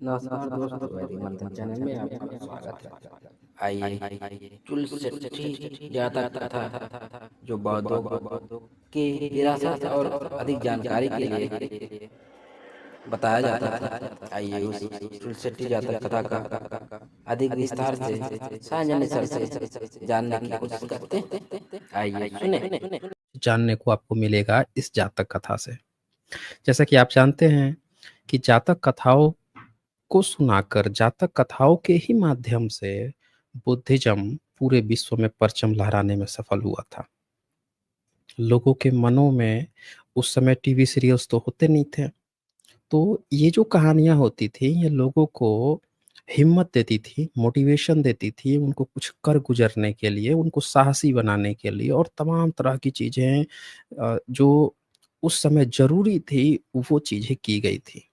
नमस्कार दोस्तों, वैदिक मंथन चैनल में आपका स्वागत है। आइए चुलसेट्टी जातक कथा जो बौद्धों की विरासत और अधिक जानकारी के लिए बताया जाता था। आइए उस चुलसेट्टी जातक कथा का अधिक विस्तार से साजन सर से जानने की कोशिश करते हैं। आइए सुने। जानने को आपको मिलेगा इस जातक कथा से। जैसा कि आप जानते हैं कि जातक कथाओं को सुनाकर, जातक कथाओं के ही माध्यम से बुद्धिज्म पूरे विश्व में परचम लहराने में सफल हुआ था। लोगों के मनों में उस समय टीवी सीरियल्स तो होते नहीं थे, तो ये जो कहानियां होती थी ये लोगों को हिम्मत देती थी, मोटिवेशन देती थी, उनको कुछ कर गुजरने के लिए, उनको साहसी बनाने के लिए और तमाम तरह की चीज़ें जो उस समय ज़रूरी थी वो चीज़ें की गई थी।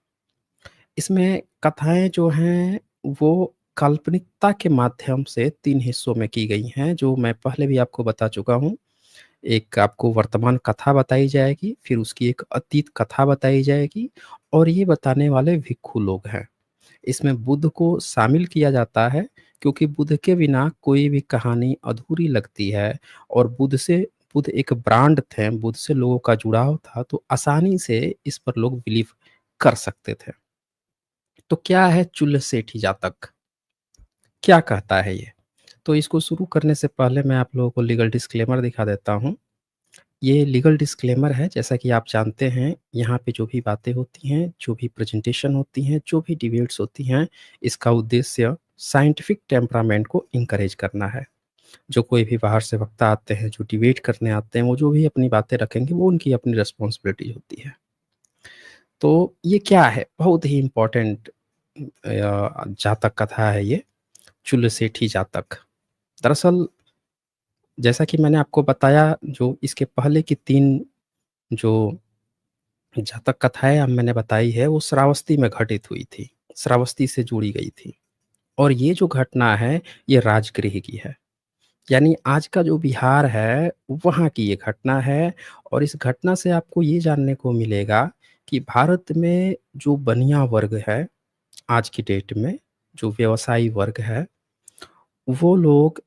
इसमें कथाएँ जो हैं वो काल्पनिकता के माध्यम से 3 हिस्सों में की गई हैं, जो मैं पहले भी आपको बता चुका हूँ। एक आपको वर्तमान कथा बताई जाएगी, फिर उसकी एक अतीत कथा बताई जाएगी और ये बताने वाले भिक्षु लोग हैं। इसमें बुद्ध को शामिल किया जाता है क्योंकि बुद्ध के बिना कोई भी कहानी अधूरी लगती है और बुद्ध एक ब्रांड थे, बुद्ध से लोगों का जुड़ाव था, तो आसानी से इस पर लोग बिलीव कर सकते थे। तो क्या है चुल्ल सेठी जातक? क्या कहता है ये? तो इसको शुरू करने से पहले मैं आप लोगों को लीगल डिस्क्लेमर दिखा देता हूँ। ये लीगल डिस्क्लेमर है, जैसा कि आप जानते हैं, यहाँ पे जो भी बातें होती हैं, जो भी प्रेज़ेंटेशन होती हैं, जो भी डिबेट्स होती हैं, इसका उद्देश्य साइंटिफिक टेम्परामेंट को एनकरेज करना है। जो कोई भी बाहर से वक्ता आते हैं, जो डिबेट करने आते हैं, वो जो भी अपनी बातें रखेंगे, वो उनकी अपनी रिस्पॉन्सिबिलिटी होती है। तो ये क्या है? बहुत ही इम्पोर्टेंट जातक कथा है ये, चुल्ल सेठी जातक। दरअसल जैसा कि मैंने आपको बताया, जो इसके पहले की 3 जो जातक कथाएँ अब मैंने बताई है, वो श्रावस्ती में घटित हुई थी, श्रावस्ती से जुड़ी गई थी। और ये जो घटना है, ये राजगृह की है। यानी आज का जो बिहार है, वहाँ की ये घटना है और इस घटना से आपको ये जानने को मिलेगा कि भारत में जो बनिया वर्ग है, आज की डेट में जो व्यवसायी वर्ग है, वो लोग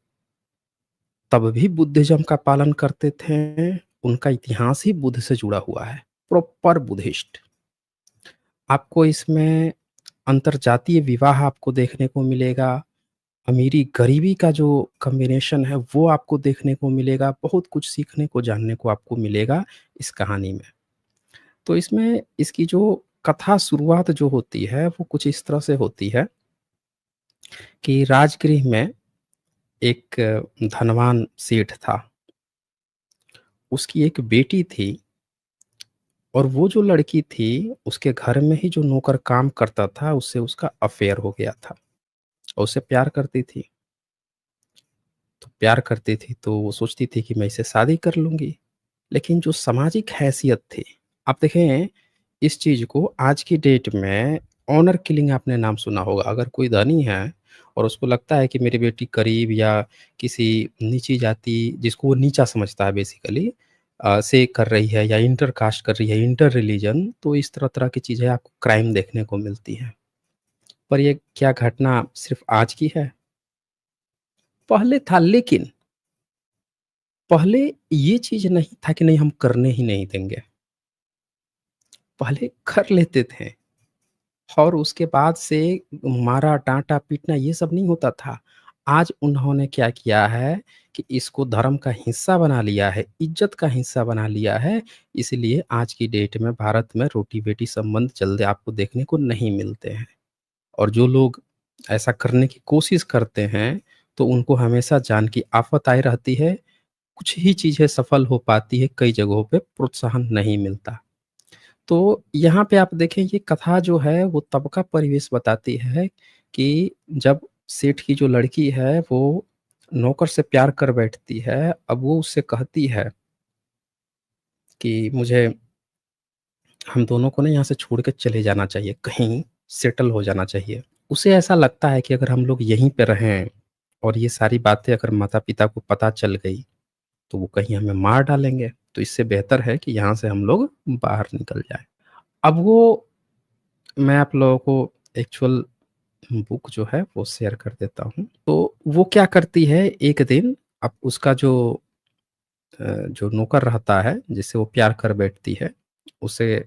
तब भी बुद्धिज़्म का पालन करते थे, उनका इतिहास ही बुद्ध से जुड़ा हुआ है, प्रॉपर बुद्धिस्ट। आपको इसमें अंतरजातीय विवाह आपको देखने को मिलेगा, अमीरी-गरीबी का जो कॉम्बिनेशन है वो आपको देखने को मिलेगा, बहुत कुछ सीखने को, जानने को आपको मिलेगा इस कहानी में। तो इसमें इसकी जो कथा शुरुआत जो होती है वो कुछ इस तरह से होती है कि राजगृह में एक धनवान सेठ था। उसकी एक बेटी थी और वो जो लड़की थी, उसके घर में ही जो नौकर काम करता था, उससे उसका अफ़ेयर हो गया था और उससे प्यार करती थी। तो प्यार करती थी तो वो सोचती थी कि मैं इससे शादी कर लूँगी। लेकिन जो सामाजिक हैसियत थी, आप देखें इस चीज़ को आज की डेट में ऑनर किलिंग आपने नाम सुना होगा। अगर कोई धनी है और उसको लगता है कि मेरी बेटी गरीब या किसी नीची जाति, जिसको वो नीचा समझता है बेसिकली, से कर रही है या इंटर कास्ट कर रही है, इंटर रिलीजन, तो इस तरह-तरह की चीज़ें आपको क्राइम देखने को मिलती हैं। पर ये क्या घटना सिर्फ़ आज की है? पहले था, लेकिन पहले ये चीज़ नहीं था कि नहीं हम करने ही नहीं देंगे। पहले कर लेते थे और उसके बाद से मारा, डाँटा, पीटना ये सब नहीं होता था। आज उन्होंने क्या किया है कि इसको धर्म का हिस्सा बना लिया है, इज़्ज़त का हिस्सा बना लिया है, इसलिए आज की डेट में भारत में रोटी-बेटी संबंध जल्दी आपको देखने को नहीं मिलते हैं। और जो लोग ऐसा करने की कोशिश करते हैं, तो उनको हमेशा जान की आफ़त आई रहती है। कुछ ही चीज़ें सफल हो पाती है, कई जगहों पे प्रोत्साहन नहीं मिलता। तो यहाँ पे आप देखें ये कथा जो है वो तब का परिवेश बताती है कि जब सेठ की जो लड़की है वो नौकर से प्यार कर बैठती है। अब वो उससे कहती है कि मुझे हम दोनों को ना यहाँ से छोड़ के चले जाना चाहिए, कहीं सेटल हो जाना चाहिए। उसे ऐसा लगता है कि अगर हम लोग यहीं पे रहें और ये सारी बातें अगर माता-पिता को पता चल गई तो वो कहीं हमें मार डालेंगे, तो इससे बेहतर है कि यहाँ से हम लोग बाहर निकल जाएँ। अब वो मैं आप लोगों को एक्चुअल बुक जो है वो शेयर कर देता हूँ। तो वो क्या करती है, एक दिन अब उसका जो नौकर रहता है जिससे वो प्यार कर बैठती है, उसे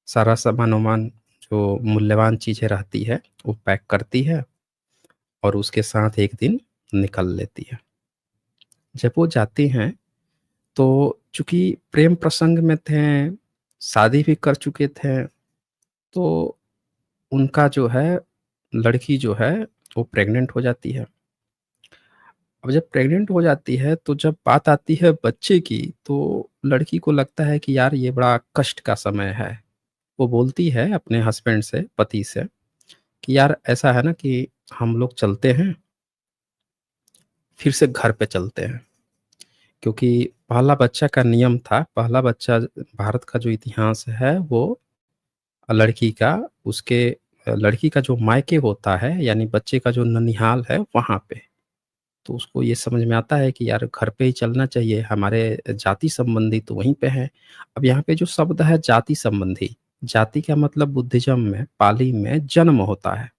सारा सामान-वामान जो मूल्यवान चीज़ें रहती है वो पैक करती है और उसके साथ एक दिन निकल लेती है। जब वो जाती हैं तो चूँकि प्रेम प्रसंग में थे, शादी भी कर चुके थे, तो उनका जो है लड़की जो है वो प्रेग्नेंट हो जाती है। अब जब प्रेग्नेंट हो जाती है तो जब बात आती है बच्चे की, तो लड़की को लगता है कि यार ये बड़ा कष्ट का समय है। वो बोलती है अपने हस्बैंड से, पति से कि यार ऐसा है ना कि हम लोग चलते हैं, फिर से घर पे चलते हैं। क्योंकि पहला बच्चा का नियम था, पहला बच्चा भारत का जो इतिहास है वो लड़की का उसके लड़की का जो मायके होता है यानी बच्चे का जो ननिहाल है वहाँ पे। तो उसको ये समझ में आता है कि यार घर पे ही चलना चाहिए, हमारे जाति संबंधी तो वहीं पे हैं। अब यहाँ पे जो शब्द है जाति संबंधी, जाति का मतलब बुद्धिज़्म में, पाली में जन्म होता है।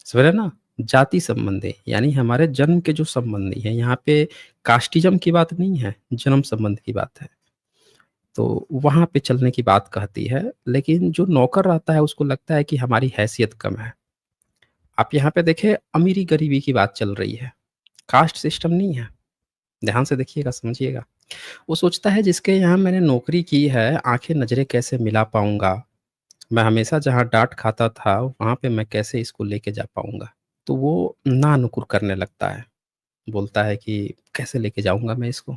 समझ रहे हैं ना? जाति संबंधी यानी हमारे जन्म के जो संबंधी हैं, यहाँ पे कास्टिज़्म की बात नहीं है, जन्म संबंध की बात है। तो वहाँ पे चलने की बात कहती है, लेकिन जो नौकर रहता है उसको लगता है कि हमारी हैसियत कम है। आप यहाँ पे देखें अमीरी-गरीबी की बात चल रही है, कास्ट सिस्टम नहीं है। ध्यान से देखिएगा, समझिएगा। वो सोचता है जिसके यहाँ मैंने नौकरी की है, आँखें नज़रें कैसे मिला पाऊँगा? मैं हमेशा जहाँ डाँट खाता था, वहाँ पे मैं कैसे इसको लेके जा पाऊँगा? तो वो ना-नुकुर करने लगता है। बोलता है कि कैसे लेके जाऊँगा मैं इसको?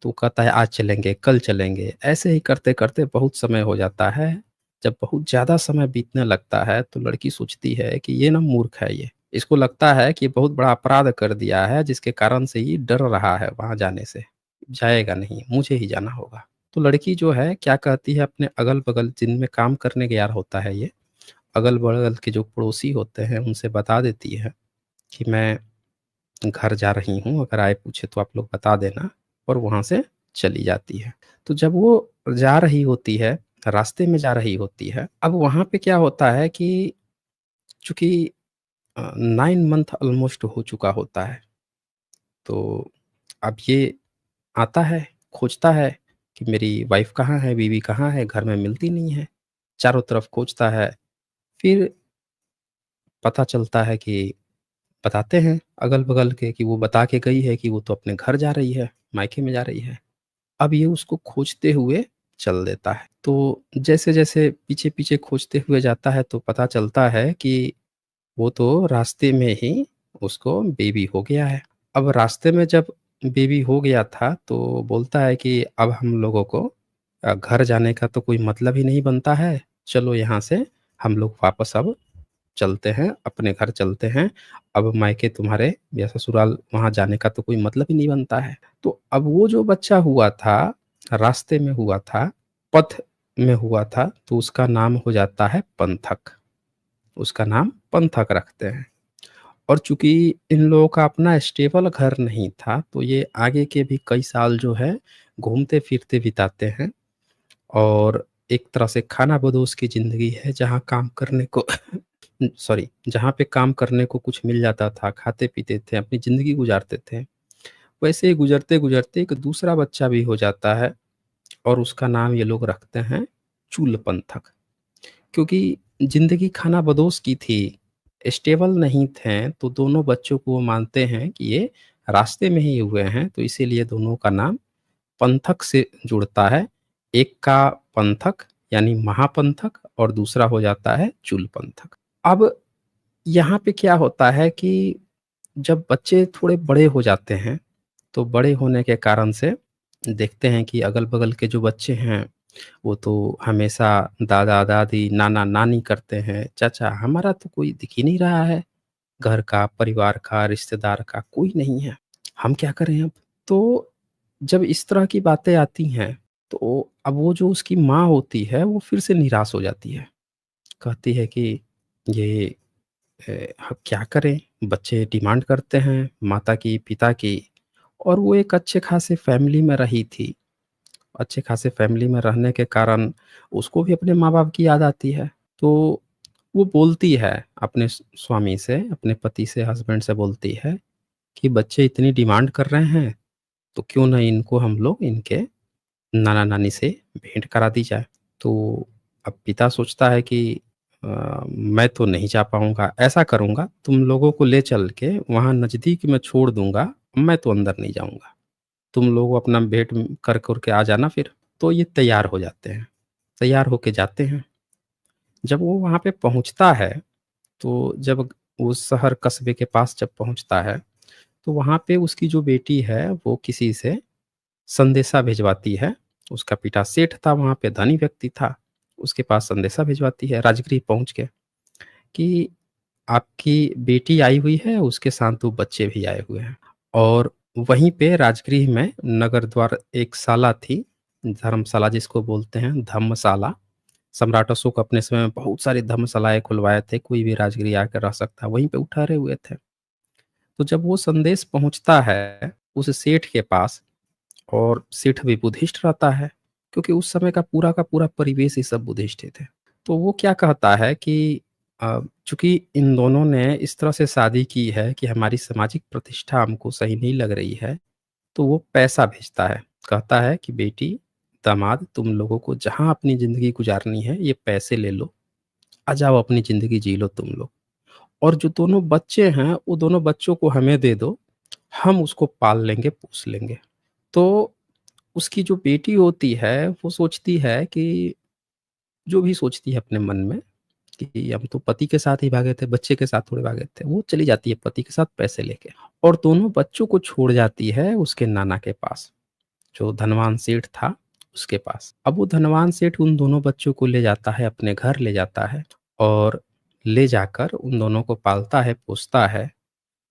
तो कहता है आज चलेंगे, कल चलेंगे। ऐसे ही करते-करते बहुत समय हो जाता है। जब बहुत ज़्यादा समय बीतने लगता है, तो लड़की सोचती है कि ये ना मूर्ख है ये। इसको लगता है कि बहुत बड़ा अपराध कर दिया है, जिसके कारण से ये डर रहा है वहाँ जाने से। जाएगा नहीं, मुझे ही जाना होगा। तो लड़की जो है क्या कहती है अपने अगल-बगल जिनमें काम करने गया होता है ये, अगल-बगल के जो पड़ोसी होते हैं उनसे बता देती है कि मैं घर जा रही हूँ, अगर आए पूछे तो आप लोग बता देना और वहाँ से चली जाती है। तो जब वो जा रही होती है, रास्ते में जा रही होती है, अब वहाँ पे क्या होता है कि चूँकि 9 मंथ ऑलमोस्ट हो चुका होता है, तो अब ये आता है, खोजता है कि मेरी वाइफ़ कहाँ है, बीवी कहाँ है, घर में मिलती नहीं है। चारों तरफ खोजता है, फिर पता चलता है कि बताते हैं अगल-बगल के कि वो बता के गई है कि वो तो अपने घर जा रही है, मायके में जा रही है। अब ये उसको खोजते हुए चल देता है। तो जैसे-जैसे पीछे-पीछे खोजते हुए जाता है तो पता चलता है कि वो तो रास्ते में ही उसको बेबी हो गया है। अब रास्ते में जब बेबी हो गया था तो बोलता है कि अब हम लोगों को घर जाने का तो कोई मतलब ही नहीं बनता है। चलो यहाँ से हम लोग वापस अब चलते हैं, अपने घर चलते हैं। अब मायके तुम्हारे या ससुराल वहाँ जाने का तो कोई मतलब ही नहीं बनता है। तो अब वो जो बच्चा हुआ था, रास्ते में हुआ था, पथ में हुआ था, तो उसका नाम हो जाता है पंथक। उसका नाम पंथक रखते हैं। और चूँकि इन लोगों का अपना स्टेबल घर नहीं था, तो ये आगे के भी कई साल जो है घूमते-फिरते बिताते हैं और एक तरह से खानाबदोश की ज़िंदगी है जहाँ काम करने को सॉरी, जहाँ पे काम करने को कुछ मिल जाता था, खाते-पीते थे, अपनी ज़िंदगी गुज़ारते थे। वैसे ही गुज़रते-गुज़रते एक दूसरा बच्चा भी हो जाता है और उसका नाम ये लोग रखते हैं चूलपंथक। क्योंकि ज़िंदगी खानाबदोश की थी, स्टेबल नहीं थे, तो दोनों बच्चों को वो मानते हैं कि ये रास्ते में ही हुए हैं, तो इसीलिए दोनों का नाम पंथक से जुड़ता है। एक का पंथक यानी महापंथक और दूसरा हो जाता है चूलपंथक। अब यहाँ पे क्या होता है कि जब बच्चे थोड़े बड़े हो जाते हैं, तो बड़े होने के कारण से देखते हैं कि अगल-बगल के जो बच्चे हैं, वो तो हमेशा दादा-दादी, नाना-नानी करते हैं। चाचा हमारा तो कोई दिख ही नहीं रहा है, घर का, परिवार का, रिश्तेदार का कोई नहीं है। हम क्या करें अब? तो जब इस तरह की बातें आती हैं, तो अब वो जो उसकी माँ होती है, वो फिर से निराश हो जाती है। कहती है कि ये ह क्या करें? बच्चे डिमांड करते हैं माता की, पिता की और वो एक अच्छे खासे फैमिली में रही थी। अच्छे खासे फैमिली में रहने के कारण उसको भी अपने माँ-बाप की याद आती है। तो वो बोलती है अपने स्वामी से, अपने पति से, हस्बैंड से बोलती है कि बच्चे इतनी डिमांड कर रहे हैं, तो क्यों ना इनको हम लोग इनके नाना-नानी से भेंट करा दी जाए। तो अब पिता सोचता है कि मैं तो नहीं जा पाऊँगा, ऐसा करूँगा तुम लोगों को ले चल के वहाँ नज़दीक में छोड़ दूँगा, मैं तो अंदर नहीं जाऊँगा। तुम लोग अपना भेंट कर के आ जाना फिर। तो ये तैयार हो जाते हैं, तैयार होके जाते हैं। जब वो वहाँ पे पहुँचता है, तो जब वो शहर कस्बे के पास जब पहुँचता है, तो वहाँ पे उसकी जो बेटी है, वो किसी से संदेशा भिजवाती है। उसका पिता सेठ था वहाँ पे, धनी व्यक्ति था। उसके पास संदेशा भिजवाती है राजगृह पहुँच के कि आपकी बेटी आई हुई है, उसके साथ 2 बच्चे भी आए हुए हैं। और वहीं पे राजगृह में नगर द्वार एक शाला थी, धर्मशाला जिसको बोलते हैं, धम्मशाला। सम्राट अशोक अपने समय में बहुत सारी धर्मशालाएँ खुलवाए थे, कोई भी राजगृह आकर रह सकता है, वहीं पे वो ठहरे हुए थे। तो जब वो संदेश पहुँचता है उस सेठ के पास, और सेठ भी बुद्धिस्ट रहता है, क्योंकि उस समय का पूरा परिवेश ही सब बुद्धिस्ट ही थे। तो वो क्या कहता है कि चूँकि इन दोनों ने इस तरह से शादी की है कि हमारी सामाजिक प्रतिष्ठा हमको सही नहीं लग रही है, तो वो पैसा भेजता है। कहता है कि बेटी, दामाद, तुम लोगों को जहाँ अपनी ज़िंदगी गुज़ारनी है, ये पैसे ले लो, आ जाओ अपनी ज़िंदगी जी लो तुम लोग। और जो दोनों बच्चे हैं, वो दोनों बच्चों को हमें दे दो, हम उसको पाल लेंगे, पोस लेंगे। तो उसकी जो बेटी होती है, वो सोचती है कि जो भी सोचती है अपने मन में कि हम तो पति के साथ ही भागे थे, बच्चे के साथ थोड़े भागे थे। वो चली जाती है पति के साथ पैसे लेके, और दोनों बच्चों को छोड़ जाती है उसके नाना के पास, जो धनवान सेठ था, उसके पास। अब वो धनवान सेठ उन दोनों बच्चों को ले जाता है, अपने घर ले जाता है, और ले जाकर उन दोनों को पालता है, पोसता है।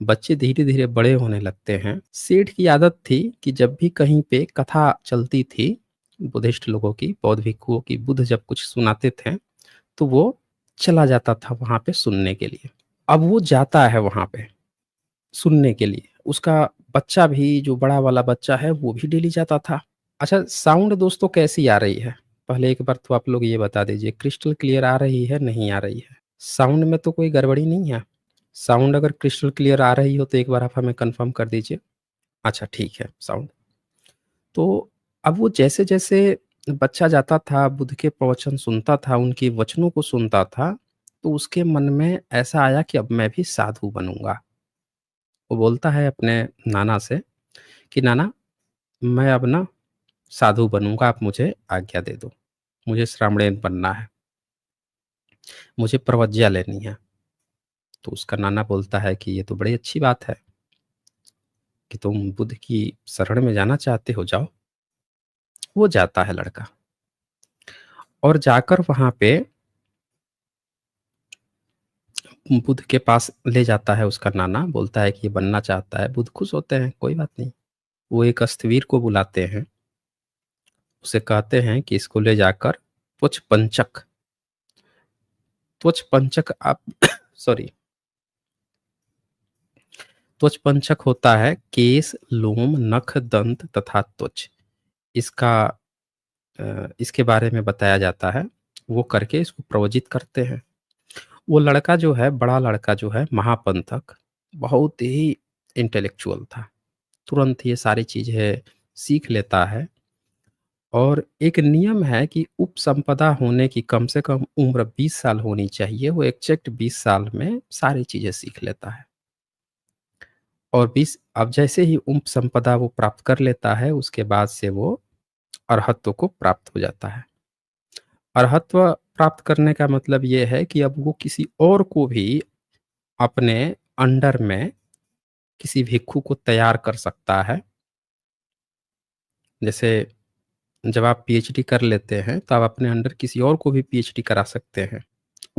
बच्चे धीरे-धीरे बड़े होने लगते हैं। सेठ की आदत थी कि जब भी कहीं पे कथा चलती थी, बुद्धिस्ट लोगों की, बौद्ध भिक्षुओं की, बुद्ध जब कुछ सुनाते थे, तो वो चला जाता था वहाँ पे सुनने के लिए। अब वो जाता है वहाँ पे सुनने के लिए। उसका बच्चा भी, जो बड़ा वाला बच्चा है, वो भी डेली जाता था। अच्छा, साउंड दोस्तों कैसी आ रही है? पहले एक बार तो आप लोग ये बता दीजिए, क्रिस्टल क्लियर आ रही है, नहीं आ रही है? साउंड में तो कोई गड़बड़ी नहीं है? साउंड अगर क्रिस्टल क्लियर आ रही हो तो एक बार आप हमें कन्फर्म कर दीजिए। अच्छा, ठीक है साउंड। तो अब वो जैसे-जैसे बच्चा जाता था, बुद्ध के प्रवचन सुनता था, उनके वचनों को सुनता था, तो उसके मन में ऐसा आया कि अब मैं भी साधु बनूँगा। वो बोलता है अपने नाना से कि नाना, मैं अब ना साधु बनूँगा, आप मुझे आज्ञा दे दो। मुझे श्रामणेर बनना है, मुझे प्रवज्ञा लेनी है। तो उसका नाना बोलता है कि ये तो बड़ी अच्छी बात है कि तुम बुद्ध की शरण में जाना चाहते हो, जाओ। वो जाता है लड़का, और जाकर वहाँ पे बुद्ध के पास ले जाता है उसका नाना, बोलता है कि ये बनना चाहता है। बुद्ध खुश होते हैं, कोई बात नहीं। वो एक अस्तवीर को बुलाते हैं, उसे कहते हैं कि इसको ले जाकर त्वच पंचक आप सॉरी, त्वच पंचक होता है केस, लोम, नख, दंत तथा त्वच। इसका इसके बारे में बताया जाता है। वो करके इसको प्रवजित करते हैं। वो लड़का जो है, बड़ा लड़का जो है, महापंथक, बहुत ही इंटेलेक्चुअल था। तुरंत ये सारी चीज़ें सीख लेता है, और एक नियम है कि उपसंपदा होने की कम से कम उम्र 20 साल होनी चाहिए। वो एग्ज़ैक्ट 20 साल में सारी चीज़ें सीख लेता है, और 20 अब जैसे ही उपसंपदा वो प्राप्त कर लेता है, उसके बाद से वो अरहत्व को प्राप्त हो जाता है। अरहत्व प्राप्त करने का मतलब ये है कि अब वो किसी और को भी अपने अंडर में, किसी भिक्षु को तैयार कर सकता है। जैसे जब आप पीएचडी कर लेते हैं, तो आप अपने अंडर किसी और को भी पीएचडी करा सकते हैं।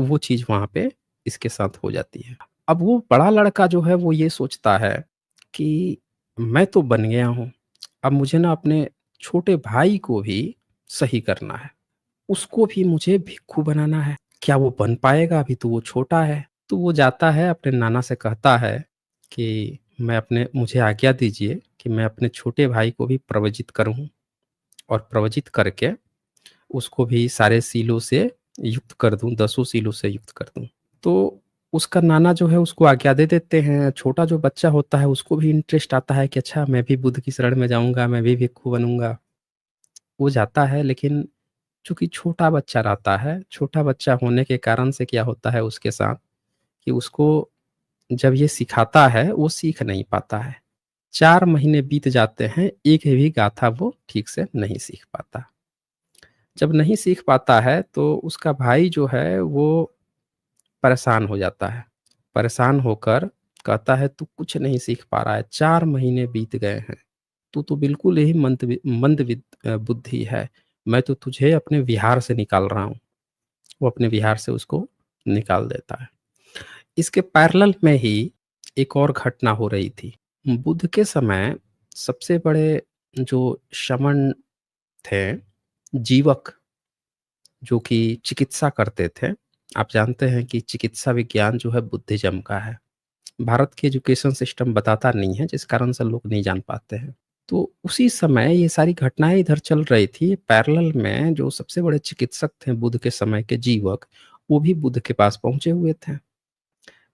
वो चीज़ वहाँ पे इसके साथ हो जाती है। अब वो बड़ा लड़का जो है, वो ये सोचता है कि मैं तो बन गया हूँ, अब मुझे ना अपने छोटे भाई को भी सही करना है। उसको भी मुझे भिक्षु बनाना है। क्या वो बन पाएगा? अभी तो वो छोटा है। तो वो जाता है, अपने नाना से कहता है कि मुझे आज्ञा दीजिए कि मैं अपने छोटे भाई को भी प्रवजित करूँ, और प्रवजित करके उसको भी सारे सीलों से युक्त कर दूँ, 10 सीलों से युक्त कर दूँ। तो उसका नाना जो है उसको आज्ञा दे देते हैं। छोटा जो बच्चा होता है उसको भी इंटरेस्ट आता है कि अच्छा मैं भी बुद्ध की शरण में जाऊँगा, मैं भी भिक्षु बनूँगा। वो जाता है, लेकिन चूँकि छोटा बच्चा रहता है, छोटा बच्चा होने के कारण से क्या होता है उसके साथ कि उसको जब ये सिखाता है, वो सीख नहीं पाता है। 4 महीने बीत जाते हैं, एक भी गाथा वो ठीक से नहीं सीख पाता। जब नहीं सीख पाता है, तो उसका भाई जो है वो परेशान हो जाता है। परेशान होकर कहता है, "तू कुछ नहीं सीख पा रहा है, 4 महीने बीत गए हैं। तू तो बिल्कुल ही बुद्धि है। मैं तो तुझे अपने विहार से निकाल रहा हूँ।" वो अपने विहार से उसको निकाल देता है। इसके पैरेलल में ही एक और घटना हो रही थी। बुद्ध के समय सबसे बड़े जो शमन थे, जीवक, जो कि चिकित्सा करते थे। आप जानते हैं कि चिकित्सा विज्ञान जो है बुद्धिज़्म का है। भारत के एजुकेशन सिस्टम बताता नहीं है, जिस कारण से लोग नहीं जान पाते हैं। तो उसी समय ये सारी घटनाएँ इधर चल रही थी, पैरेलल में जो सबसे बड़े चिकित्सक थे बुद्ध के समय के, जीवक, वो भी बुद्ध के पास पहुँचे हुए थे।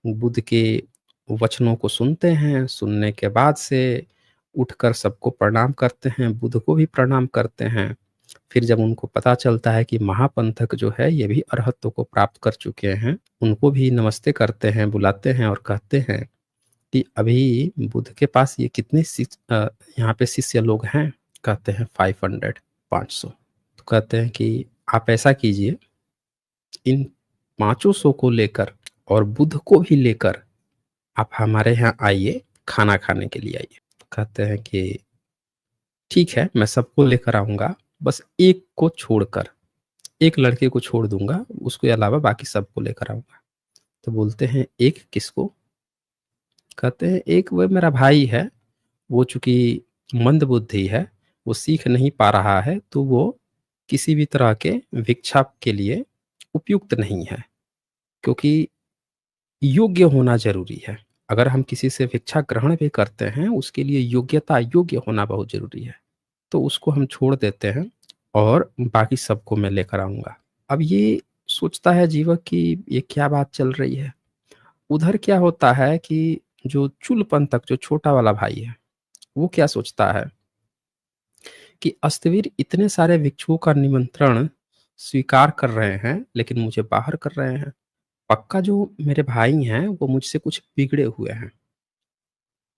बुद्ध के वचनों को सुनते हैं, सुनने के बाद से उठकर सबको प्रणाम करते हैं, बुद्ध को भी प्रणाम करते हैं। फिर जब उनको पता चलता है कि महापंथक जो है ये भी अरहत्व को प्राप्त कर चुके हैं, उनको भी नमस्ते करते हैं, बुलाते हैं और कहते हैं कि अभी बुद्ध के पास ये कितने यहाँ पे शिष्य लोग हैं? कहते हैं 500, 500। तो कहते हैं कि आप ऐसा कीजिए, इन 500 को लेकर और बुद्ध को भी लेकर आप हमारे यहाँ आइए, खाना खाने के लिए आइए। तो कहते हैं कि ठीक है, मैं सबको लेकर आऊँगा, बस एक को छोड़कर, एक लड़के को छोड़ दूँगा, उसके अलावा बाकी सबको लेकर आऊँगा। तो बोलते हैं, "एक किसको?" कहते हैं, "एक वो मेरा भाई है, वो चूँकि मंदबुद्धि है, वो सीख नहीं पा रहा है, तो वो किसी भी तरह के भिक्षा के लिए उपयुक्त नहीं है, क्योंकि योग्य होना ज़रूरी है। अगर हम किसी से भिक्षा ग्रहण भी करते हैं, उसके लिए योग्य होना बहुत ज़रूरी है। तो उसको हम छोड़ देते हैं और बाकी सबको मैं लेकर आऊँगा।" अब ये सोचता है जीवक कि ये क्या बात चल रही है। उधर क्या होता है कि जो चूलपंथक, जो छोटा वाला भाई है, वो क्या सोचता है कि अस्तवीर इतने सारे भिक्षुओं का निमंत्रण स्वीकार कर रहे हैं, लेकिन मुझे बाहर कर रहे हैं। पक्का जो मेरे भाई हैं, वो मुझसे कुछ बिगड़े हुए हैं।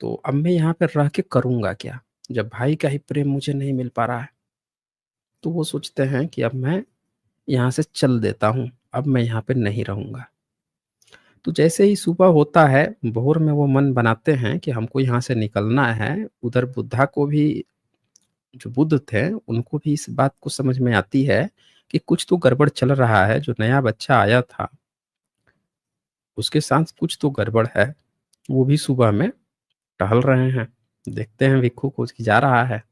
तो अब मैं यहाँ पे रह के करूँगा क्या? जब भाई का ही प्रेम मुझे नहीं मिल पा रहा है। तो वो सोचते हैं कि अब मैं यहाँ से चल देता हूँ, अब मैं यहाँ पे नहीं रहूँगा। तो जैसे ही सुबह होता है, भोर में वो मन बनाते हैं कि हमको यहाँ से निकलना है। उधर बुद्धा को भी, जो बुद्ध थे, उनको भी इस बात को समझ में आती है कि कुछ तो गड़बड़ चल रहा है। जो नया बच्चा आया था, उसके साथ कुछ तो गड़बड़ है। वो भी सुबह में टहल रहे हैं। देखते हैं भिक्षु को कि जा रहा है,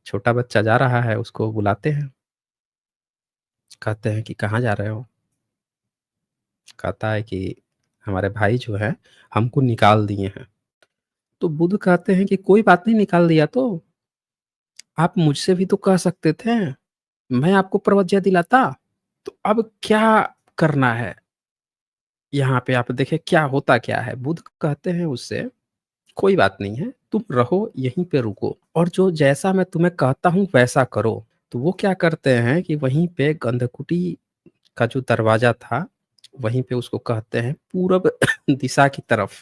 छोटा बच्चा जा रहा है, उसको बुलाते हैं। कहते हैं कि कहाँ जा रहे हो? कहता है कि हमारे भाई जो है हमको निकाल दिए हैं। तो बुद्ध कहते हैं कि कोई बात नहीं, निकाल दिया तो आप मुझसे भी तो कह सकते थे, मैं आपको प्रवज्ञा दिलाता। तो अब क्या करना है? यहाँ पे आप देखें क्या होता क्या है। बुद्ध कहते हैं उससे, कोई बात नहीं है, तुम रहो यहीं पे, रुको और जो जैसा मैं तुम्हें कहता हूँ वैसा करो। तो वो क्या करते हैं कि वहीं पे गंधकुटी का जो दरवाजा था, वहीं पे उसको कहते हैं पूरब दिशा की तरफ,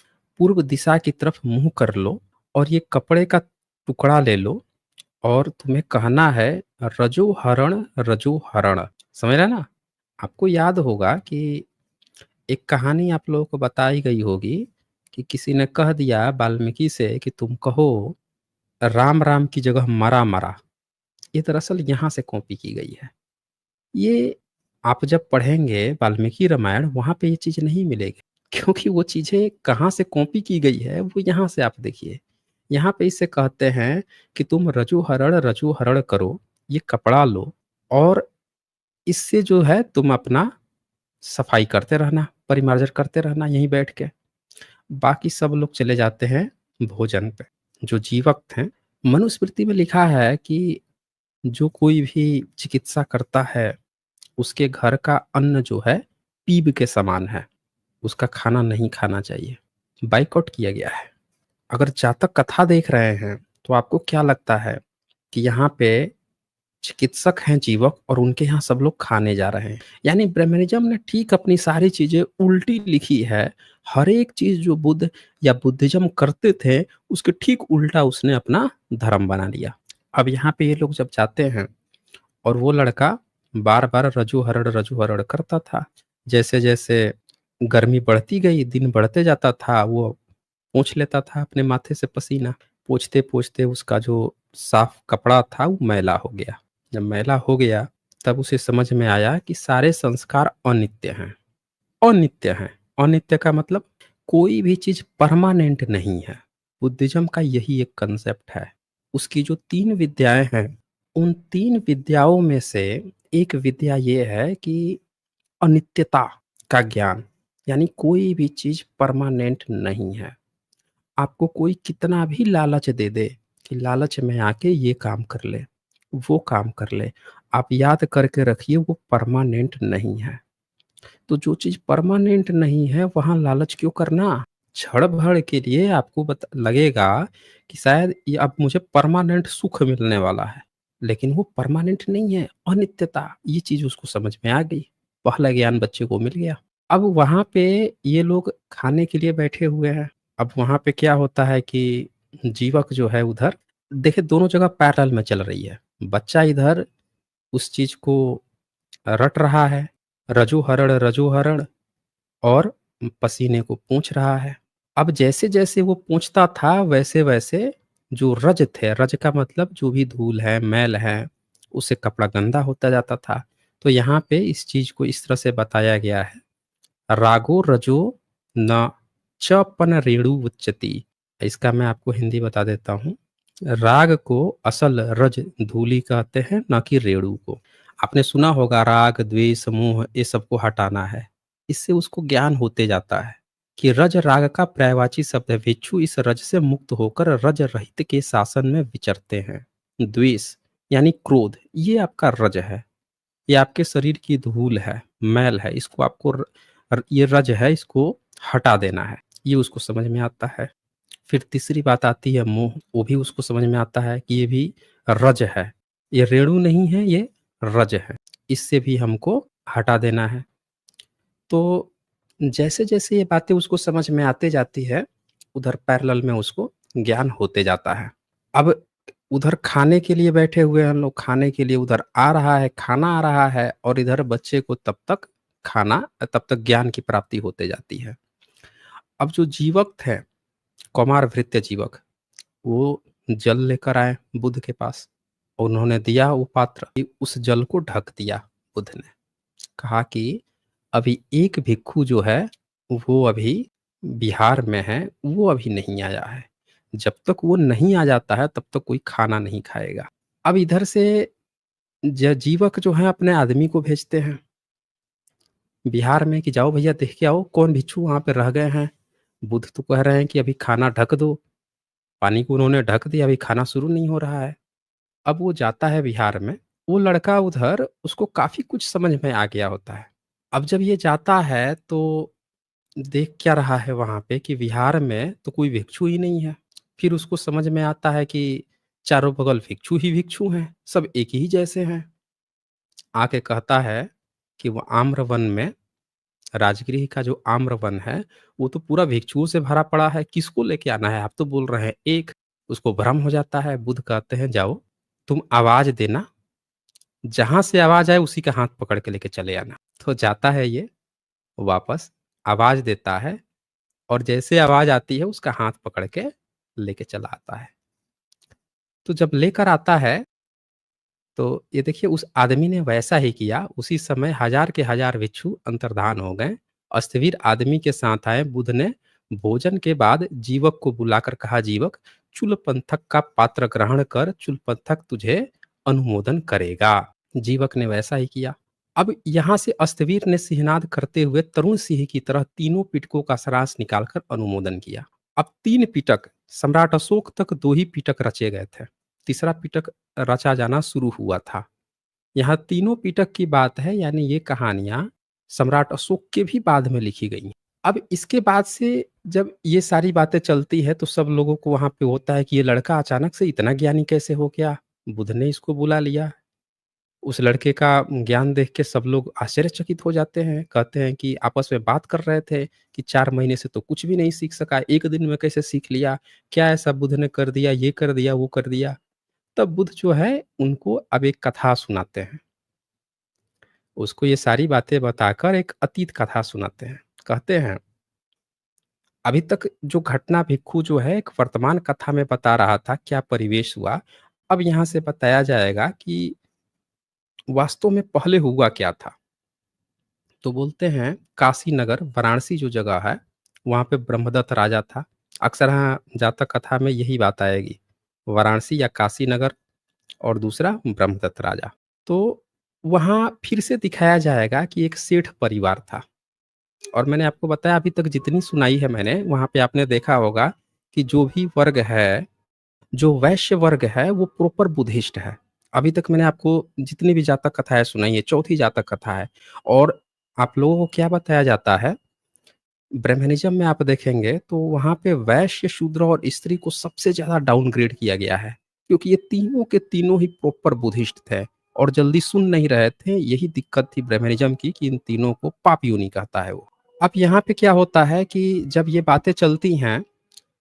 पूर्व दिशा की तरफ मुँह कर लो और ये कपड़े का टुकड़ा ले लो और तुम्हें कहना है, रजो हरण, रजो हरण। समझ रहे हैं ना? आपको याद होगा कि एक कहानी आप लोगों को बताई गई होगी कि किसी ने कह दिया वाल्मीकि से कि तुम कहो राम राम की जगह मरा मरा। ये दरअसल यहाँ से कॉपी की गई है। ये आप जब पढ़ेंगे वाल्मीकि रामायण, वहाँ पे ये चीज़ नहीं मिलेगी, क्योंकि वो चीज़ें कहाँ से कॉपी की गई है वो यहाँ से आप देखिए। यहाँ पे इसे कहते हैं कि तुम रजू हरण करो, ये कपड़ा लो और इससे जो है तुम अपना सफाई करते रहना, परिमार्जन करते रहना यहीं बैठ के। बाकी सब लोग चले जाते हैं भोजन पे। जो जीवक थे, मनुस्मृति में लिखा है कि जो कोई भी चिकित्सा करता है, उसके घर का अन्न जो है पीप के समान है, उसका खाना नहीं खाना चाहिए, बाइकआउट किया गया है। अगर जातक कथा देख रहे हैं तो आपको क्या लगता है कि यहाँ पे चिकित्सक हैं जीवक और उनके यहाँ सब लोग खाने जा रहे हैं। यानी ब्रह्मनिज्म ने ठीक अपनी सारी चीजें उल्टी लिखी है। हर एक चीज जो बुद्ध या बुद्धिज्म करते थे उसके ठीक उल्टा उसने अपना धर्म बना लिया। अब यहाँ पे ये लोग जब जाते हैं और वो लड़का बार बार रजू हरड़ करता था, जैसे जैसे गर्मी बढ़ती गई, दिन बढ़ते जाता था, वो पोंछ लेता था अपने माथे से पसीना। पोंछते पोंछते उसका जो साफ कपड़ा था वो मैला हो गया। जब मैला हो गया तब उसे समझ में आया कि सारे संस्कार अनित्य हैं। अनित्य हैं, अनित्य का मतलब कोई भी चीज परमानेंट नहीं है। बुद्धिज्म का यही एक कंसेप्ट है। उसकी जो 3 विद्याएं हैं, उन 3 विद्याओं में से एक विद्या ये है कि अनित्यता का ज्ञान, यानी कोई भी चीज परमानेंट नहीं है। आपको कोई कितना भी लालच दे दे कि लालच में आके ये काम कर ले, वो काम कर ले, आप याद करके रखिए वो परमानेंट नहीं है। तो जो चीज परमानेंट नहीं है वहां लालच क्यों करना? क्षण भर के लिए आपको लगेगा कि शायद ये अब मुझे परमानेंट सुख मिलने वाला है, लेकिन वो परमानेंट नहीं है, अनित्यता। ये चीज उसको समझ में आ गई, पहला ज्ञान बच्चे को मिल गया। अब वहां पे ये लोग खाने के लिए बैठे हुए हैं। अब वहां पे क्या होता है कि जीवक जो है उधर, देखिए दोनों जगह पैरेलल में चल रही है। बच्चा इधर उस चीज को रट रहा है, रजू हरण, और पसीने को पोंछ रहा है। अब जैसे जैसे वो पोंछता था वैसे वैसे जो रज थे, रज का मतलब जो भी धूल है, मैल है, उससे कपड़ा गंदा होता जाता था। तो यहाँ पे इस चीज को इस तरह से बताया गया है, रागो रजो न चपन रेणु उच्चति। इसका मैं आपको हिंदी बता देता हूँ। राग को असल रज धूली कहते हैं, न कि रेणु को। आपने सुना होगा राग द्वेष मोह ये सबको हटाना है। इससे उसको ज्ञान होते जाता है कि रज राग का पर्यायवाची शब्द है। भिक्षु इस रज से मुक्त होकर रज रहित के शासन में विचरते हैं। द्वेष यानी क्रोध, ये आपका रज है, ये आपके शरीर की धूल है, मैल है, इसको आपको ये रज है, इसको हटा देना है। ये उसको समझ में आता है। फिर तीसरी बात आती है मोह, वो भी उसको समझ में आता है कि ये भी रज है, ये रेणु नहीं है, ये रज है, इससे भी हमको हटा देना है। तो जैसे जैसे ये बातें उसको समझ में आते जाती है, उधर पैरेलल में उसको ज्ञान होते जाता है। अब उधर खाने के लिए बैठे हुए हैं हम लोग, खाने के लिए उधर आ रहा है, खाना आ रहा है, और इधर बच्चे को तब तक ज्ञान की प्राप्ति होते जाती है। अब जो जीवक थे, कौमार भृत्य जीवक, वो जल लेकर आए बुद्ध के पास। उन्होंने दिया वो पात्र, उस जल को ढक दिया। बुद्ध ने कहा कि अभी एक भिक्षु जो है वो अभी बिहार में है, वो अभी नहीं आया है। जब तक वो नहीं आ जाता है तब तक कोई खाना नहीं खाएगा। अब इधर से जीवक जो है अपने आदमी को भेजते हैं बिहार में कि जाओ भैया देख के आओ कौन भिक्षु वहां पे रह गए हैं। बुद्ध तो कह रहे हैं कि अभी खाना ढक दो। पानी को उन्होंने ढक दिया, अभी खाना शुरू नहीं हो रहा है। अब वो जाता है बिहार में। वो लड़का उधर, उसको काफी कुछ समझ में आ गया होता है। अब जब ये जाता है तो देख क्या रहा है वहां पे कि बिहार में तो कोई भिक्षु ही नहीं है। फिर उसको समझ में आता है कि चारों बगल भिक्षु ही भिक्षु हैं, सब एक ही जैसे हैं। आके कहता है कि वो आम्र वन में, राजगृह का जो आम्र वन है वो तो पूरा भिक्षुओं से भरा पड़ा है, किसको लेके आना है? आप तो बोल रहे हैं एक। उसको भ्रम हो जाता है। बुद्ध कहते हैं जाओ तुम आवाज देना, जहां से आवाज आए उसी का हाथ पकड़ के लेके चले आना। तो जाता है ये वापस, आवाज देता है, और जैसे आवाज आती है उसका हाथ पकड़ के लेके चला आता है। तो जब लेकर आता है तो ये देखिए उस आदमी ने वैसा ही किया। उसी समय हजार के हजार भिक्षु अंतर्धान हो गए। अस्तवीर आदमी के साथ आए। बुद्ध ने भोजन के बाद जीवक को बुलाकर कहा, जीवक चूल पंथक का पात्र ग्रहण कर, चूल पंथक तुझे अनुमोदन करेगा। जीवक ने वैसा ही किया। अब यहाँ से अस्तवीर ने सिंहनाद करते हुए तरुण सिंह की तरह तीनों पिटकों का सरांश निकालकर अनुमोदन किया। अब 3 पिटक, सम्राट अशोक तक 2 ही पिटक रचे गए थे, तीसरा पिटक रचा जाना शुरू हुआ था। यहाँ तीनों पिटक की बात है, यानी ये कहानियाँ सम्राट अशोक के भी बाद में लिखी गई हैं। अब इसके बाद से जब ये सारी बातें चलती है तो सब लोगों को वहाँ पे होता है कि ये लड़का अचानक से इतना ज्ञानी कैसे हो गया? बुद्ध ने इसको बुला लिया। उस लड़के का ज्ञान देख के सब लोग आश्चर्यचकित हो जाते हैं। कहते हैं कि आपस में बात कर रहे थे कि 4 महीने से तो कुछ भी नहीं सीख सका, 1 दिन में कैसे सीख लिया? क्या ऐसा बुद्ध ने कर दिया, ये कर दिया, वो कर दिया? तब बुद्ध जो है उनको अब एक कथा सुनाते हैं। उसको ये सारी बातें बताकर एक अतीत कथा सुनाते हैं। कहते हैं, अभी तक जो घटना भिक्खु जो है एक वर्तमान कथा में बता रहा था, क्या परिवेश हुआ। अब यहाँ से बताया जाएगा कि वास्तव में पहले हुआ क्या था। तो बोलते हैं काशी नगर वाराणसी जो जगह है, वहाँ पे ब्रह्मदत्त राजा था। अक्सर हाँ, जातक कथा में यही बात आएगी, वाराणसी या काशी नगर और दूसरा ब्रह्मदत्त राजा। तो वहाँ फिर से दिखाया जाएगा कि एक सेठ परिवार था। और मैंने आपको बताया अभी तक जितनी सुनाई है मैंने, वहाँ पे आपने देखा होगा कि जो भी वर्ग है, जो वैश्य वर्ग है वो प्रॉपर बुद्धिस्ट है। अभी तक मैंने आपको जितनी भी जातक कथाएँ सुनाई है, चौथी जातक कथा है। और आप लोगों को क्या बताया जाता है, ब्रह्मनिज़्म में आप देखेंगे तो वहाँ पे वैश्य, शूद्र और स्त्री को सबसे ज़्यादा डाउनग्रेड किया गया है, क्योंकि ये तीनों के तीनों ही प्रॉपर बुद्धिस्ट थे और जल्दी सुन नहीं रहे थे। यही दिक्कत थी ब्रह्मनिज़्म की कि इन तीनों को पाप योनि कहता है वो। अब यहाँ पे क्या होता है कि जब ये बातें चलती हैं,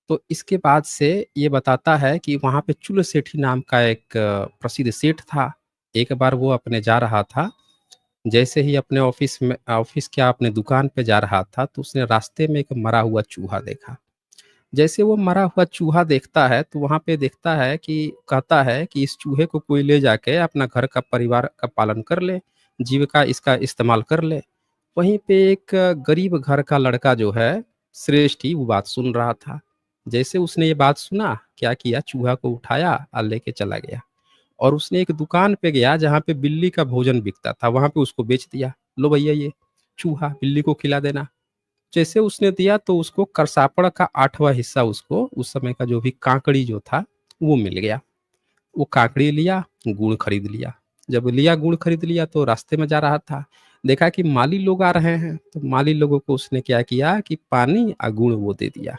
तो इसके बाद से ये बताता है कि वहाँ पे चुल सेठी नाम का एक प्रसिद्ध सेठ था। एक बार वो अपने जा रहा था, जैसे ही अपने ऑफ़िस क्या अपने दुकान पे जा रहा था, तो उसने रास्ते में एक मरा हुआ चूहा देखा। जैसे वो मरा हुआ चूहा देखता है, तो वहाँ पे देखता है कि कहता है कि इस चूहे को कोई ले जाके अपना घर का परिवार का पालन कर ले, जीविका इसका इस्तेमाल कर ले। वहीं पे एक गरीब घर का लड़का जो है, श्रेष्ठी, वो बात सुन रहा था। जैसे उसने ये बात सुना, क्या किया, चूहा को उठाया और लेके चला गया। और उसने एक दुकान पे गया जहाँ पे बिल्ली का भोजन बिकता था, वहाँ पे उसको बेच दिया। लो भैया ये चूहा बिल्ली को खिला देना। जैसे उसने दिया तो उसको करसापड़ का 8वाँ हिस्सा, उसको उस समय का जो भी काकड़ी जो था वो मिल गया। वो काकड़ी लिया, गुड़ खरीद लिया। जब लिया, गुड़ खरीद लिया तो रास्ते में जा रहा था, देखा कि माली लोग आ रहे हैं, तो माली लोगों को उसने क्या किया कि पानी और गुड़ वो दे दिया।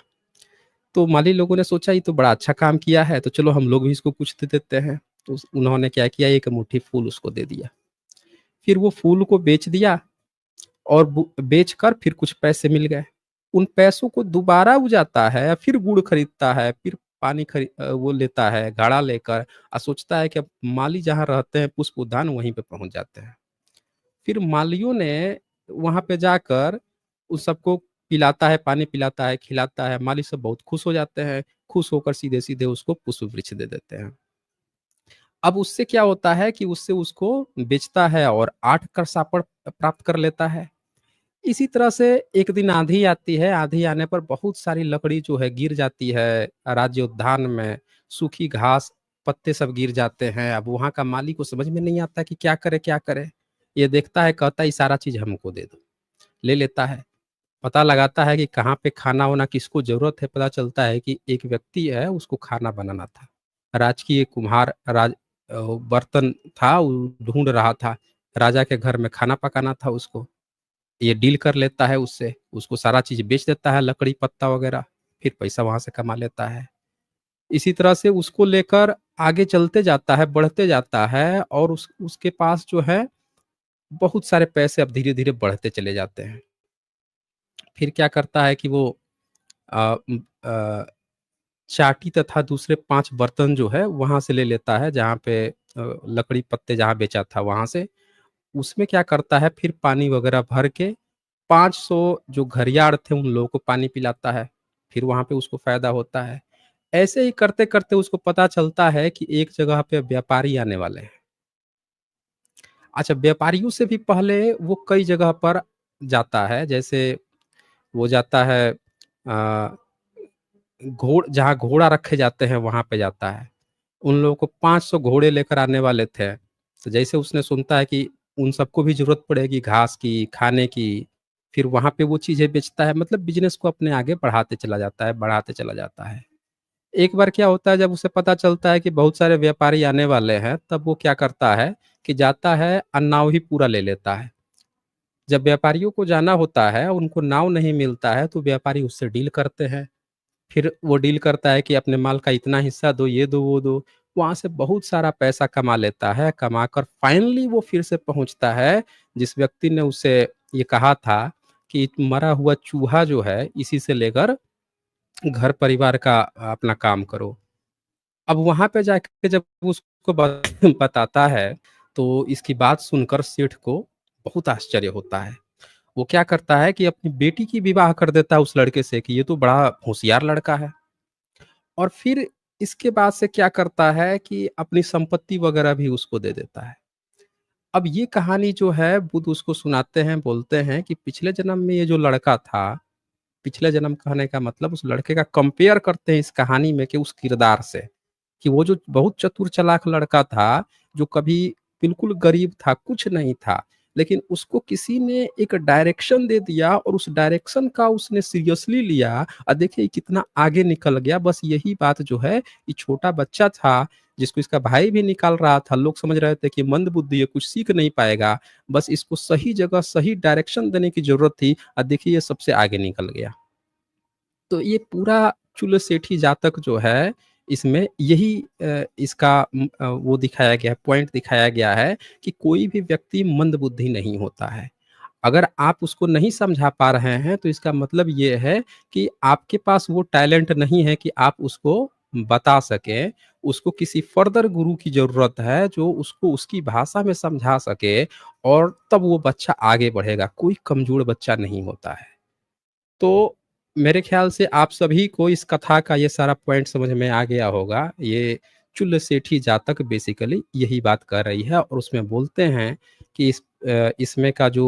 तो माली लोगों ने सोचा ये तो बड़ा अच्छा काम किया है, तो चलो हम लोग भी इसको कुछ दे देते हैं। तो उन्होंने क्या किया, एक मुट्ठी फूल उसको दे दिया। फिर वो फूल को बेच दिया और बेच कर फिर कुछ पैसे मिल गए। उन पैसों को दोबारा वो जाता है, फिर गुड़ खरीदता है, फिर पानी वो लेता है घड़ा लेकर, और सोचता है कि अब माली जहाँ रहते हैं पुष्प उद्यान, वहीं पे पहुंच जाते हैं। फिर मालियों ने वहां पे जाकर उस सबको पिलाता है, पानी पिलाता है, खिलाता है। माली सब बहुत खुश हो जाते हैं। खुश होकर सीधे सीधे उसको पुष्प वृक्ष दे देते हैं। अब उससे क्या होता है कि उससे उसको बेचता है और 8 करसापड़ प्राप्त कर लेता है। इसी तरह से एक दिन आंधी आती है, आंधी आने पर बहुत सारी लकड़ी जो है गिर जाती है राज्य उद्यान में, सूखी घास, पत्ते सब गिर जाते हैं। अब वहाँ का माली को समझ में नहीं आता कि क्या करे, क्या करे? ये देखता है, कहता है ये सारा चीज़ हमको दे दो। ले लेता है, पता लगाता है कि कहाँ पे खाना-वाना किसको ज़रूरत है, पता चलता है कि एक व्यक्ति है, उसको खाना बनाना था। राजकीय कुम्हार बर्तन था, वो ढूँढ रहा था। राजा के घर में खाना पकाना था उसको। ये डील कर लेता है उससे, उसको सारा चीज़ बेच देता है, लकड़ी, पत्ता वगैरह, फिर पैसा वहाँ से कमा लेता है। इसी तरह से उसको लेकर आगे चलते जाता है, बढ़ते जाता है और उसके पास जो है बहुत सारे पैसे अब धीरे-धीरे बढ़ते चले जाते हैं। फिर क्या करता है कि वो अ, चाटी तथा दूसरे 5 बर्तन जो है वहाँ से ले लेता है, जहाँ पे लकड़ी पत्ते जहाँ बेचा था वहाँ से। उसमें क्या करता है, फिर पानी वगैरह भर के 500 जो घरियाड़ थे उन लोगों को पानी पिलाता है। फिर वहाँ पे उसको फ़ायदा होता है। ऐसे ही करते-करते उसको पता चलता है कि एक जगह पे व्यापारी आने वाले हैं। अच्छा, व्यापारियों से भी पहले वो कई जगह पर जाता है, जैसे वो जाता है जहाँ घोड़ा रखे जाते हैं वहाँ पे जाता है। उन लोगों को 500 घोड़े लेकर आने वाले थे। तो जैसे उसने सुनता है कि उन सबको भी ज़रूरत पड़ेगी घास की, खाने की, फिर वहाँ पे वो चीज़ें बेचता है, मतलब बिज़नेस को अपने आगे बढ़ाते चला जाता है, बढ़ाते चला जाता है। एक बार क्या होता है, जब उसे पता चलता है कि बहुत सारे व्यापारी आने वाले हैं, तब वो क्या करता है कि जाता है और नाव ही पूरा ले लेता है। जब व्यापारियों को जाना होता है, उनको नाव नहीं मिलता है, तो व्यापारी उससे डील करते हैं। फिर वो डील करता है कि अपने माल का इतना हिस्सा दो, ये दो, वो दो। वहाँ से बहुत सारा पैसा कमा लेता है, कमाकर फाइनली वो फिर से पहुँचता है जिस व्यक्ति ने उसे ये कहा था कि मरा हुआ चूहा जो है, इसी से लेकर घर परिवार का अपना काम करो। अब वहाँ पे जाके जब उसको बताता है, तो इसकी बात सुनकर सेठ को बहुत आश्चर्य होता है। वो क्या करता है कि अपनी बेटी की विवाह कर देता है उस लड़के से कि ये तो बड़ा होशियार लड़का है। और फिर इसके बाद से क्या करता है कि अपनी संपत्ति वगैरह भी उसको दे देता है। अब ये कहानी जो है बुद्ध उसको सुनाते हैं, बोलते हैं कि पिछले जन्म में ये जो लड़का था, पिछले जन्म कहने का मतलब उस लड़के का कंपेयर करते हैं इस कहानी में कि उस किरदार से, कि वो जो बहुत चतुर चालाक लड़का था, जो कभी बिल्कुल गरीब था, कुछ नहीं था, लेकिन उसको किसी ने एक डायरेक्शन दे दिया और उस डायरेक्शन का उसने सीरियसली लिया और देखिए कितना आगे निकल गया। बस यही बात जो है, ये छोटा बच्चा था जिसको इसका भाई भी निकाल रहा था, लोग समझ रहे थे कि मंद बुद्धि है, कुछ सीख नहीं पाएगा, बस इसको सही जगह सही डायरेक्शन देने की जरूरत थी और देखिए ये सबसे आगे निकल गया। तो ये पूरा चुल सेठी जातक जो है, इसमें यही इसका वो दिखाया गया है, पॉइंट दिखाया गया है कि कोई भी व्यक्ति मंदबुद्धि नहीं होता है। अगर आप उसको नहीं समझा पा रहे हैं, तो इसका मतलब ये है कि आपके पास वो टैलेंट नहीं है कि आप उसको बता सकें। उसको किसी फर्दर गुरु की ज़रूरत है, जो उसको उसकी भाषा में समझा सके और तब वो बच्चा आगे बढ़ेगा। कोई कमज़ोर बच्चा नहीं होता है। तो मेरे ख्याल से आप सभी को इस कथा का ये सारा पॉइंट समझ में आ गया होगा। ये चुल सेठी जातक बेसिकली यही बात कर रही है और उसमें बोलते हैं कि इसमें का जो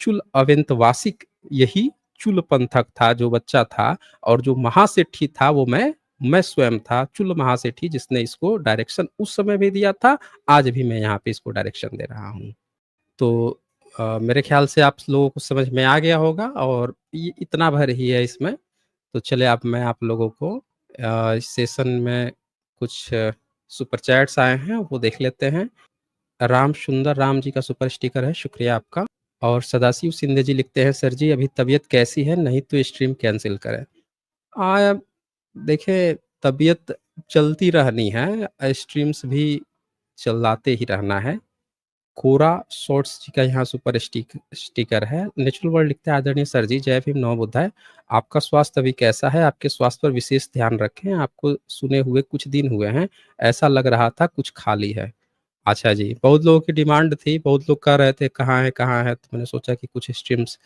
चुल अवेंतवासिक यही चुल पंथक था, जो बच्चा था, और जो महासेठी था वो मैं स्वयं था, चुल महासेठी, जिसने इसको डायरेक्शन उस समय भी दिया था, आज भी मैं यहाँ पे इसको डायरेक्शन दे रहा हूँ। तो मेरे ख्याल से आप लोगों को समझ में आ गया होगा और ये इतना भर ही है इसमें। तो चलिए अब मैं आप लोगों को इस सेशन में कुछ सुपर चैट्स आए हैं वो देख लेते हैं। राम सुंदर राम जी का सुपर स्टिकर है, शुक्रिया आपका। और सदाशिव सिंधे जी लिखते हैं, सर जी अभी तबीयत कैसी है, नहीं तो स्ट्रीम कैंसिल करें। आ, देखिए तबीयत चलती रहनी है, स्ट्रीम्स भी चलाते ही रहना है। कोरा शॉर्ट्स जी का यहाँ सुपर स्टिकर है। नेचुरल वर्ल्ड लिखता है, आदरणीय सर जी जय भीम नमो बुद्धाय। आपका स्वास्थ्य अभी कैसा है? आपके स्वास्थ्य पर विशेष ध्यान रखें। आपको सुने हुए कुछ दिन हुए हैं, ऐसा लग रहा था कुछ खाली है। अच्छा जी, बहुत लोगों की डिमांड थी, बहुत लोग कह रहे थे कहाँ है कहाँ है, तो मैंने सोचा कि कुछ स्ट्रीम्स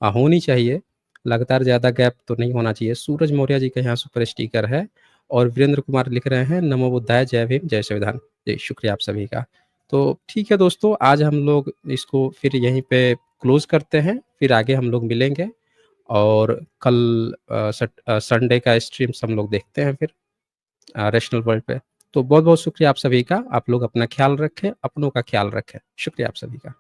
होनी चाहिए, लगातार ज़्यादा गैप तो नहीं होना चाहिए। सूरज मौर्य जी का यहाँ सुपर स्टिकर है और वीरेंद्र कुमार लिख रहे हैं, नमो बुद्धाय जय भीम जय संविधान। जी शुक्रिया आप सभी का। तो ठीक है दोस्तों, आज हम लोग इसको फिर यहीं पे क्लोज करते हैं, फिर आगे हम लोग मिलेंगे और कल संडे का स्ट्रीम्स हम लोग देखते हैं फिर रैशनल वर्ल्ड पे। तो बहुत बहुत शुक्रिया आप सभी का। आप लोग अपना ख्याल रखें, अपनों का ख्याल रखें। शुक्रिया आप सभी का।